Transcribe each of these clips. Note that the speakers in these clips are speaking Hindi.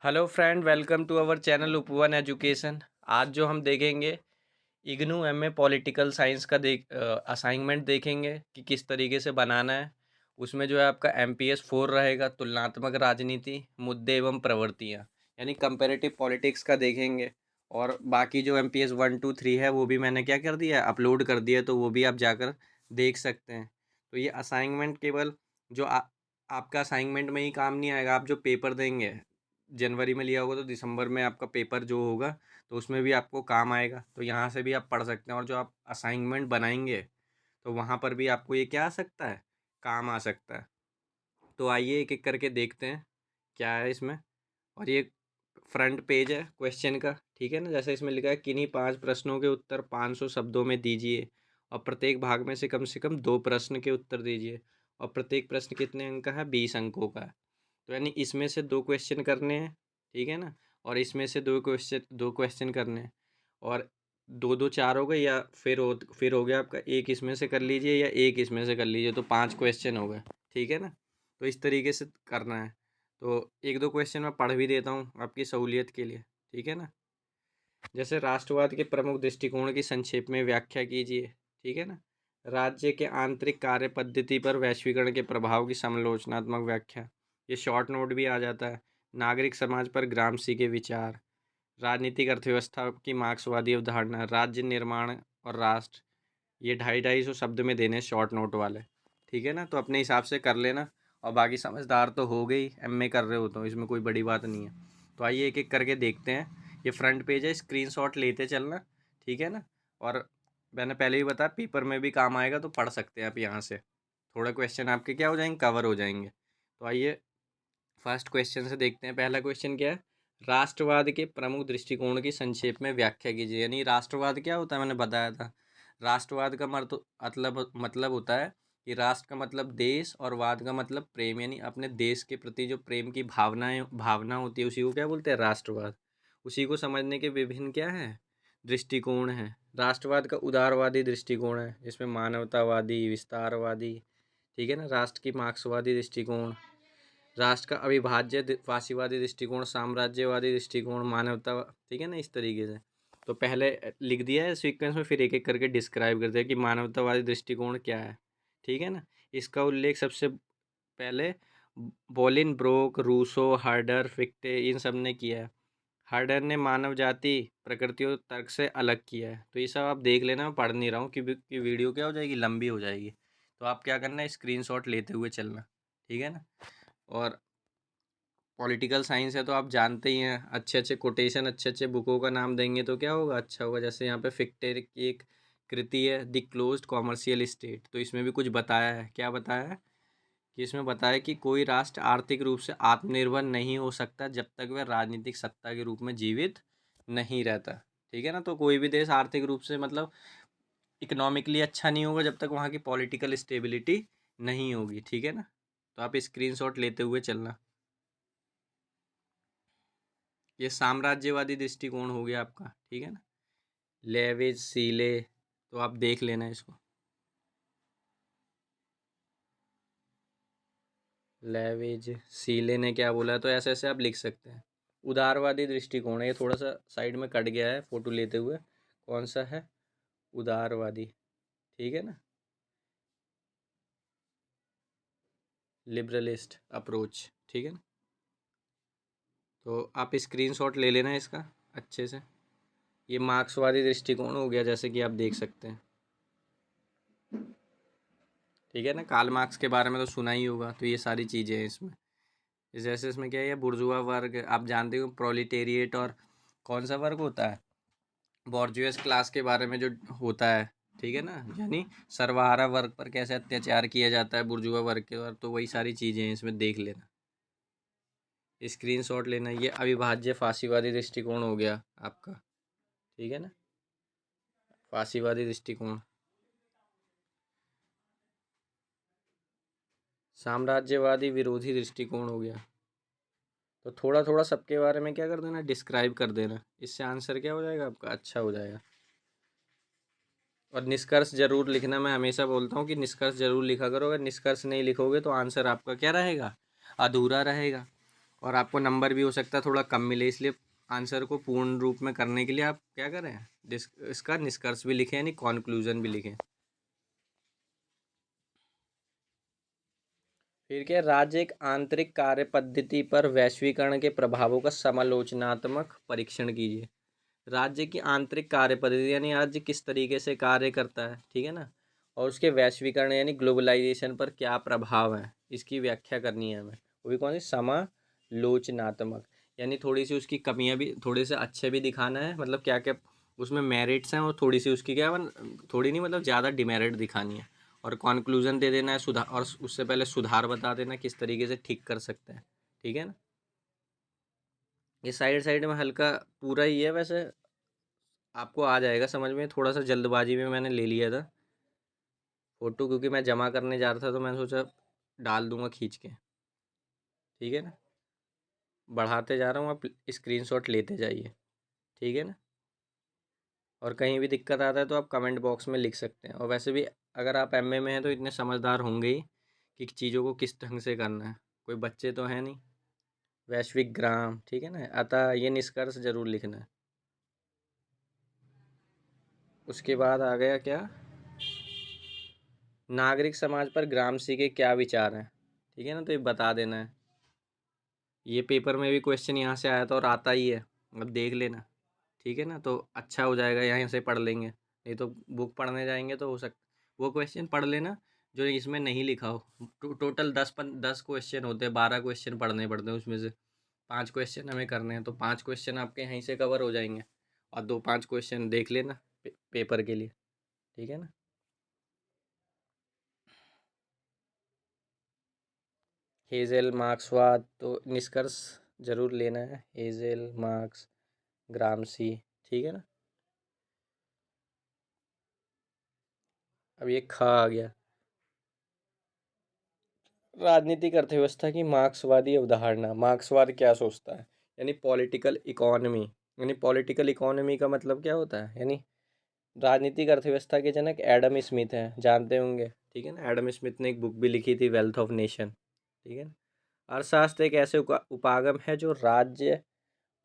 Hello friend, welcome to our channel Upvan education. आज जो हम देखेंगे इग्नू एमए पॉलिटिकल साइंस का असाइनमेंट देखेंगे कि किस तरीके से बनाना है। उसमें जो है आपका एमपीएस 4 रहेगा, तुलनात्मक राजनीति, मुद्दे एवं प्रवृत्तियाँ, यानी कंपैरेटिव पॉलिटिक्स का देखेंगे। और बाकी जो एमपीएस 1 2 3 है वो भी मैंने क्या कर दिया है, अपलोड कर दिया है, तो वो भी आप जाकर देख सकते हैं। तो ये असाइनमेंट केवल जो आपका असाइनमेंट में ही काम नहीं आएगा। आप जो पेपर देंगे, जनवरी में लिया होगा तो दिसंबर में आपका पेपर जो होगा तो उसमें भी आपको काम आएगा। तो यहाँ से भी आप पढ़ सकते हैं, और जो आप असाइनमेंट बनाएंगे तो वहाँ पर भी आपको ये क्या आ सकता है, काम आ सकता है। तो आइए एक एक करके देखते हैं क्या है इसमें। और ये फ्रंट पेज है क्वेश्चन का, ठीक है ना। जैसे इसमें लिखा है, किन्हीं 5 प्रश्नों के उत्तर 500 शब्दों में दीजिए और प्रत्येक भाग में से कम 2 प्रश्न के उत्तर दीजिए, और प्रत्येक प्रश्न कितने अंक का है, 20 अंकों का है। तो यानी इसमें से 2 क्वेश्चन करने हैं, ठीक है ना। और इसमें से दो क्वेश्चन करने हैं, और दो दो चार हो गए, या फिर हो गया आपका एक इसमें से कर लीजिए या एक इसमें से कर लीजिए, तो 5 क्वेश्चन हो गए, ठीक है ना। तो इस तरीके से करना है। तो एक दो क्वेश्चन मैं पढ़ भी देता हूँ आपकी सहूलियत के लिए, ठीक है ना। जैसे राष्ट्रवाद के प्रमुख दृष्टिकोण की संक्षेप में व्याख्या कीजिए, ठीक है ना। राज्य के आंतरिक कार्य पद्धति पर वैश्वीकरण के प्रभाव की समालोचनात्मक व्याख्या, ये शॉर्ट नोट भी आ जाता है। नागरिक समाज पर ग्रामसी के विचार, राजनीतिक अर्थव्यवस्था की मार्क्सवादी अवधारणा, राज्य निर्माण और राष्ट्र, ये 250-250 शब्द में देने शॉर्ट नोट वाले, ठीक है ना। तो अपने हिसाब से कर लेना। और बाकी समझदार तो हो गई, एमए कर रहे हो तो इसमें कोई बड़ी बात नहीं है। तो आइए एक एक करके देखते हैं। ये फ्रंट पेज है, स्क्रीनशॉट लेते चलना, ठीक है ना। और मैंने पहले ही बताया पेपर में भी काम आएगा, तो पढ़ सकते हैं आप यहाँ से। थोड़ा क्वेश्चन आपके क्या हो जाएंगे, कवर हो जाएंगे। तो आइए फर्स्ट क्वेश्चन से देखते हैं। पहला क्वेश्चन क्या है, राष्ट्रवाद के प्रमुख दृष्टिकोण की संक्षेप में व्याख्या कीजिए। यानी राष्ट्रवाद क्या होता है, मैंने बताया था। राष्ट्रवाद का मतलब होता है कि राष्ट्र का मतलब देश, और वाद का मतलब प्रेम, यानी अपने देश के प्रति जो प्रेम की भावना होती है उसी को क्या बोलते हैं, राष्ट्रवाद। उसी को समझने के विभिन्न क्या है, दृष्टिकोण है। राष्ट्रवाद का उदारवादी दृष्टिकोण है, जिसमें मानवतावादी, विस्तारवादी, ठीक है ना, राष्ट्र की मार्क्सवादी दृष्टिकोण, राष्ट्र का अविभाज्य फासीवादी दृष्टिकोण, साम्राज्यवादी दृष्टिकोण, मानवता, ठीक है ना, इस तरीके से। तो पहले लिख दिया है सीक्वेंस में, फिर एक एक करके डिस्क्राइब करते हैं कि मानवतावादी दृष्टिकोण क्या है, ठीक है ना। इसका उल्लेख सबसे पहले बोलिन ब्रोक, रूसो, हार्डर, फिक्टे, इन सब ने किया है। हार्डर ने मानव जाति प्रकृति और तर्क से अलग किया है। तो ये सब आप देख लेना, मैं पढ़ नहीं रहा हूँ कि वीडियो क्या हो जाएगी, लंबी हो जाएगी। तो आप क्या करना है, स्क्रीनशॉट लेते हुए चलना, ठीक है ना। और पॉलिटिकल साइंस है तो आप जानते ही हैं, अच्छे अच्छे कोटेशन, अच्छे अच्छे बुकों का नाम देंगे तो क्या होगा, अच्छा होगा। जैसे यहाँ पे फिक्टे की एक कृति है, द क्लोज्ड कॉमर्शियल स्टेट, तो इसमें भी कुछ बताया है। क्या बताया है कि इसमें बताया कि कोई राष्ट्र आर्थिक रूप से आत्मनिर्भर नहीं हो सकता जब तक वह राजनीतिक सत्ता के रूप में जीवित नहीं रहता, ठीक है ना। तो कोई भी देश आर्थिक रूप से मतलब इकोनॉमिकली अच्छा नहीं होगा जब तक वहाँ की पॉलिटिकल स्टेबिलिटी नहीं होगी, ठीक है ना। तो आप स्क्रीनशॉट लेते हुए चलना। ये साम्राज्यवादी दृष्टिकोण हो गया आपका, ठीक है ना। लेविज, सीले, तो आप देख लेना इसको। लेविज, सीले ने क्या बोला, तो ऐसे ऐसे आप लिख सकते हैं। उदारवादी दृष्टिकोण है, ये थोड़ा सा साइड में कट गया है फोटो लेते हुए। कौन सा है, उदारवादी, ठीक है ना, लिबरलिस्ट अप्रोच, ठीक है ना। तो आप स्क्रीनशॉट ले लेना इसका अच्छे से। ये मार्क्सवादी दृष्टिकोण हो गया, जैसे कि आप देख सकते हैं, ठीक है ना। कार्ल मार्क्स के बारे में तो सुना ही होगा। तो ये सारी चीज़ें हैं इसमें। जैसे इसमें क्या है, बुर्जुआ वर्ग आप जानते हो, प्रोलिटेरिएट, और कौन सा वर्ग होता है, बॉर्जुअस क्लास के बारे में जो होता है, ठीक है ना। यानी सर्वहारा वर्ग पर कैसे अत्याचार किया जाता है बुर्जुआ वर्ग के द्वारा, तो वही सारी चीज़ें हैं इसमें, देख लेना, स्क्रीनशॉट लेना। ये अविभाज्य फासीवादी दृष्टिकोण हो गया आपका, ठीक है ना, फासीवादी दृष्टिकोण। साम्राज्यवादी विरोधी दृष्टिकोण हो गया। तो थोड़ा थोड़ा सबके बारे में क्या कर देना, डिस्क्राइब कर देना। इससे आंसर क्या हो जाएगा आपका, अच्छा हो जाएगा। और निष्कर्ष जरूर लिखना, मैं हमेशा बोलता हूँ कि निष्कर्ष जरूर लिखा करो। अगर निष्कर्ष नहीं लिखोगे तो आंसर आपका क्या रहेगा, अधूरा रहेगा। और आपको नंबर भी हो सकता है थोड़ा कम मिले, इसलिए आंसर को पूर्ण रूप में करने के लिए आप क्या करें, इसका निष्कर्ष भी लिखें यानी कॉन्क्लूजन भी लिखें। फिर क्या, राज्य एक आंतरिक कार्य पद्धति पर वैश्वीकरण के प्रभावों का समालोचनात्मक परीक्षण कीजिए। राज्य की आंतरिक कार्य पद्धति यानी राज्य किस तरीके से कार्य करता है, ठीक है ना, और उसके वैश्वीकरण यानी ग्लोबलाइजेशन पर क्या प्रभाव है, इसकी व्याख्या करनी है हमें। वो भी कौन सी, समालोचनात्मक, यानी थोड़ी सी उसकी कमियां भी, थोड़े से अच्छे भी दिखाना है, मतलब क्या क्या उसमें मेरिट्स हैं, और थोड़ी सी उसकी क्या थोड़ी नहीं मतलब ज़्यादा डिमेरिट दिखानी है। और कॉन्क्लूजन दे देना है, सुधार, और उससे पहले सुधार बता देना किस तरीके से ठीक कर सकते हैं, ठीक है ना। ये साइड साइड में हल्का पूरा ही है, वैसे आपको आ जाएगा समझ में, थोड़ा सा जल्दबाजी में मैंने ले लिया था फ़ोटो, क्योंकि मैं जमा करने जा रहा था तो मैंने सोचा डाल दूंगा खींच के, ठीक है ना। बढ़ाते जा रहा हूँ, आप स्क्रीनशॉट लेते जाइए, ठीक है ना। और कहीं भी दिक्कत आता है तो आप कमेंट बॉक्स में लिख सकते हैं। और वैसे भी अगर आप एमए में हैं तो इतने समझदार होंगे ही कि चीज़ों को किस ढंग से करना है, कोई बच्चे तो हैं नहीं। वैश्विक ग्राम, ठीक है ना, अतः ये निष्कर्ष जरूर लिखना है। उसके बाद आ गया क्या, नागरिक समाज पर ग्रामसी के क्या विचार हैं, ठीक है ना, तो ये बता देना है। ये पेपर में भी क्वेश्चन यहाँ से आया था और आता ही है, अब देख लेना, ठीक है ना, तो अच्छा हो जाएगा, यहाँ से पढ़ लेंगे, नहीं तो बुक पढ़ने जाएंगे तो हो सकता वो क्वेश्चन पढ़ लेना जो इसमें नहीं लिखा हो। टोटल 10 क्वेश्चन होते हैं, 12 क्वेश्चन पढ़ने पड़ते हैं, उसमें से 5 क्वेश्चन हमें करने हैं, तो 5 क्वेश्चन आपके यहीं से कवर हो जाएंगे, और 2-5 क्वेश्चन देख लेना पेपर के लिए, ठीक है ना। हेज़ेल मार्क्सवाद, तो निष्कर्ष जरूर लेना है, हेज़ेल मार्क्स ग्रामसी, ठीक है ना। अब ये ख आ गया, राजनीतिक अर्थव्यवस्था की मार्क्सवादी अवधारणा। मार्क्सवाद क्या सोचता है, यानी पॉलिटिकल इकोनॉमी, यानी पॉलिटिकल इकोनॉमी का मतलब क्या होता है, यानी राजनीतिक अर्थव्यवस्था के जनक एडम स्मिथ हैं, जानते होंगे, ठीक है ना। एडम स्मिथ ने एक बुक भी लिखी थी, वेल्थ ऑफ नेशन, ठीक है ना। अर्थशास्त्र एक ऐसे उपागम है जो राज्य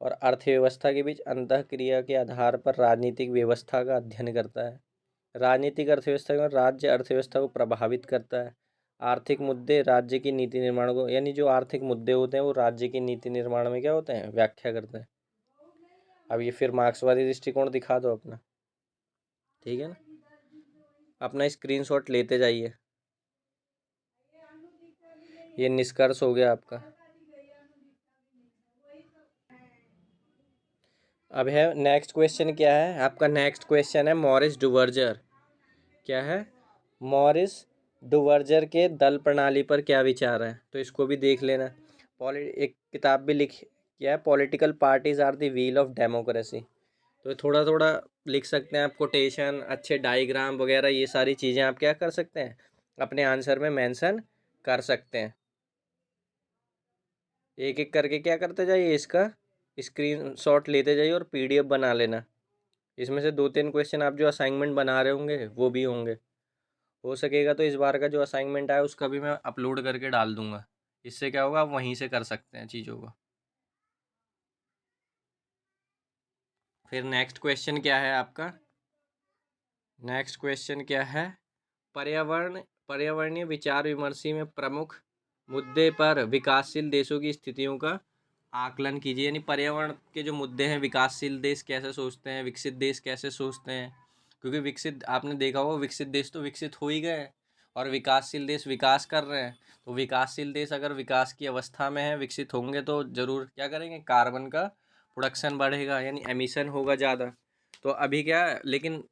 और अर्थव्यवस्था के बीच अंतःक्रिया के आधार पर राजनीतिक व्यवस्था का अध्ययन करता है। राजनीतिक अर्थव्यवस्था में राज्य अर्थव्यवस्था को प्रभावित करता है। आर्थिक मुद्दे राज्य की नीति निर्माण को, यानी जो आर्थिक मुद्दे होते हैं वो राज्य की नीति निर्माण में क्या होते हैं, व्याख्या करते हैं। अब ये फिर मार्क्सवादी दृष्टिकोण दिखा दो अपना, ठीक है ना, अपना स्क्रीनशॉट लेते जाइए। ये निष्कर्ष हो गया आपका। अब है नेक्स्ट क्वेश्चन, क्या है आपका नेक्स्ट क्वेश्चन है, मॉरिस डुवर्जर, क्या है, मॉरिस डुवर्जर के दल प्रणाली पर क्या विचार है, तो इसको भी देख लेना। एक किताब भी लिख क्या है, political parties are the wheel of democracy, तो थोड़ा थोड़ा लिख सकते हैं आप, कोटेशन, अच्छे डायग्राम वगैरह, ये सारी चीज़ें आप क्या कर सकते हैं, अपने आंसर में मेंशन कर सकते हैं। एक एक करके क्या करते जाइए, इसका स्क्रीनशॉट लेते जाइए और पीडीएफ बना लेना। इसमें से 2-3 क्वेश्चन आप जो असाइनमेंट बना रहे होंगे वो भी होंगे, हो सकेगा तो इस बार का जो असाइनमेंट आया उसका भी मैं अपलोड करके डाल दूंगा। इससे क्या होगा, आप वहीं से कर सकते हैं चीज़ों को। फिर नेक्स्ट क्वेश्चन क्या है आपका, नेक्स्ट क्वेश्चन क्या है, पर्यावरणीय विचार विमर्शी में प्रमुख मुद्दे पर विकासशील देशों की स्थितियों का आकलन कीजिए, यानी पर्यावरण के जो मुद्दे हैं, विकासशील देश कैसे सोचते हैं, विकसित देश कैसे सोचते हैं, क्योंकि विकसित, आपने देखा होगा विकसित देश तो विकसित हो ही गए हैं और विकासशील देश विकास कर रहे हैं। तो विकासशील देश अगर विकास की अवस्था में है, विकसित होंगे तो ज़रूर क्या करेंगे, कार्बन का प्रोडक्शन बढ़ेगा, यानी एमिशन होगा ज़्यादा। तो अभी क्या, लेकिन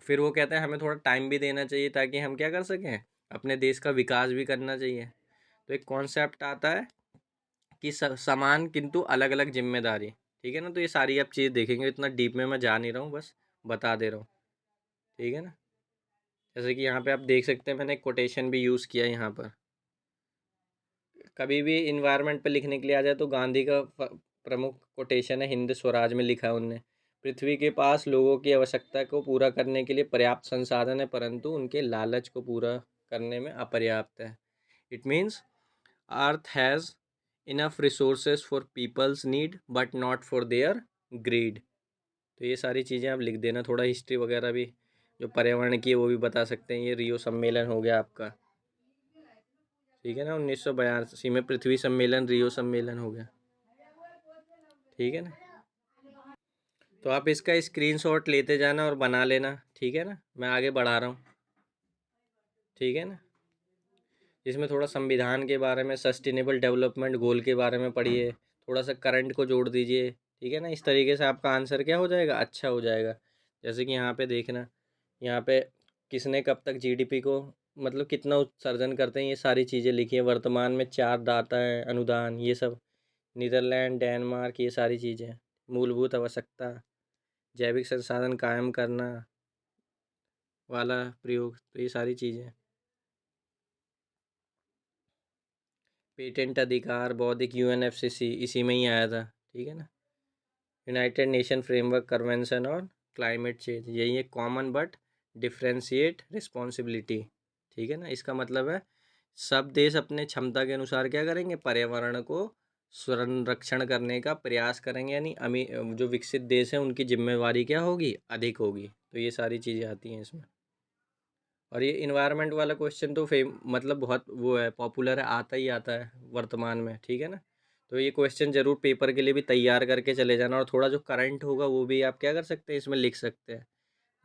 फिर वो कहते हैं हमें थोड़ा टाइम भी देना चाहिए ताकि हम क्या कर सकें, अपने देश का विकास भी करना चाहिए। तो एक कॉन्सेप्ट आता है कि समान किंतु अलग अलग जिम्मेदारी, ठीक है ना। तो ये सारी आप चीज़ देखेंगे, इतना डीप में मैं जा नहीं रहा हूँ, बस बता दे रहा हूँ, ठीक है ना। जैसे कि यहाँ पे आप देख सकते हैं, मैंने एक कोटेशन भी यूज़ किया है यहाँ पर। कभी भी इन्वायरमेंट पे लिखने के लिए आ जाए तो गांधी का प्रमुख कोटेशन है, हिंद स्वराज में लिखा है उनने, पृथ्वी के पास लोगों की आवश्यकता को पूरा करने के लिए पर्याप्त संसाधन है, परंतु उनके लालच को पूरा करने में अपर्याप्त है। It means earth has enough resources for peoples need but not for their greed. तो ये सारी चीज़ें आप लिख देना। थोड़ा हिस्ट्री वगैरह भी जो पर्यावरण की है वो भी बता सकते हैं। ये रियो सम्मेलन हो गया आपका, ठीक है ना, 1982 में पृथ्वी सम्मेलन, रियो सम्मेलन हो गया, ठीक है ना। तो आप इसका स्क्रीनशॉट लेते जाना और बना लेना, ठीक है ना। मैं आगे बढ़ा रहा हूँ, ठीक है ना। इसमें थोड़ा संविधान के बारे में, सस्टेनेबल डेवलपमेंट गोल के बारे में पढ़िए, थोड़ा सा करंट को जोड़ दीजिए, ठीक है ना। इस तरीके से आपका आंसर क्या हो जाएगा, अच्छा हो जाएगा। जैसे कि यहाँ पे देखना, यहाँ पे किसने कब तक जीडीपी को मतलब कितना उत्सर्जन करते हैं, ये सारी चीज़ें लिखी है। वर्तमान में 4 दाता है अनुदान, ये सब नीदरलैंड, डेनमार्क, ये सारी चीज़ें। मूलभूत आवश्यकता, जैविक संसाधन कायम करना वाला प्रयोग, तो ये सारी चीज़ें। पेटेंट अधिकार, बौद्धिक, यूएनएफसीसी इसी में ही आया था, ठीक है ना। यूनाइटेड नेशन फ्रेमवर्क कन्वेंशन और क्लाइमेट चेंज, यही है कॉमन बट डिफ्रेंशिएट रिस्पॉन्सिबिलिटी, ठीक है ना। इसका मतलब है सब देश अपने क्षमता के अनुसार क्या करेंगे, पर्यावरण को संरक्षण करने का प्रयास करेंगे, यानी जो विकसित देश हैं उनकी जिम्मेवारी क्या होगी, अधिक होगी। तो ये सारी चीज़ें आती हैं इसमें। और ये इन्वायरमेंट वाला क्वेश्चन तो मतलब बहुत वो है, पॉपुलर है, आता ही आता है वर्तमान में, ठीक है ना। तो ये क्वेश्चन ज़रूर पेपर के लिए भी तैयार करके चले जाना। और थोड़ा जो करंट होगा वो भी आप क्या कर सकते हैं, इसमें लिख सकते हैं।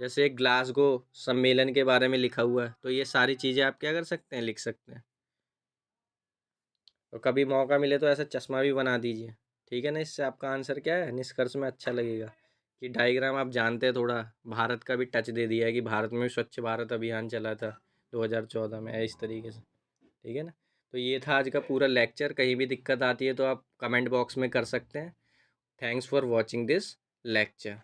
जैसे ग्लासगो सम्मेलन के बारे में लिखा हुआ है, तो ये सारी चीज़ें आप क्या कर सकते हैं, लिख सकते हैं। और कभी मौका मिले तो ऐसा चश्मा भी बना दीजिए, ठीक है ना। इससे आपका आंसर क्या है, निष्कर्ष में अच्छा लगेगा कि डायग्राम आप जानते हैं, थोड़ा भारत का भी टच दे दिया है कि भारत में भी स्वच्छ भारत अभियान चला था 2014 में, इस तरीके से, ठीक है ना। तो ये था आज का पूरा लेक्चर। कहीं भी दिक्कत आती है तो आप कमेंट बॉक्स में कर सकते हैं। Thanks for watching this lecture.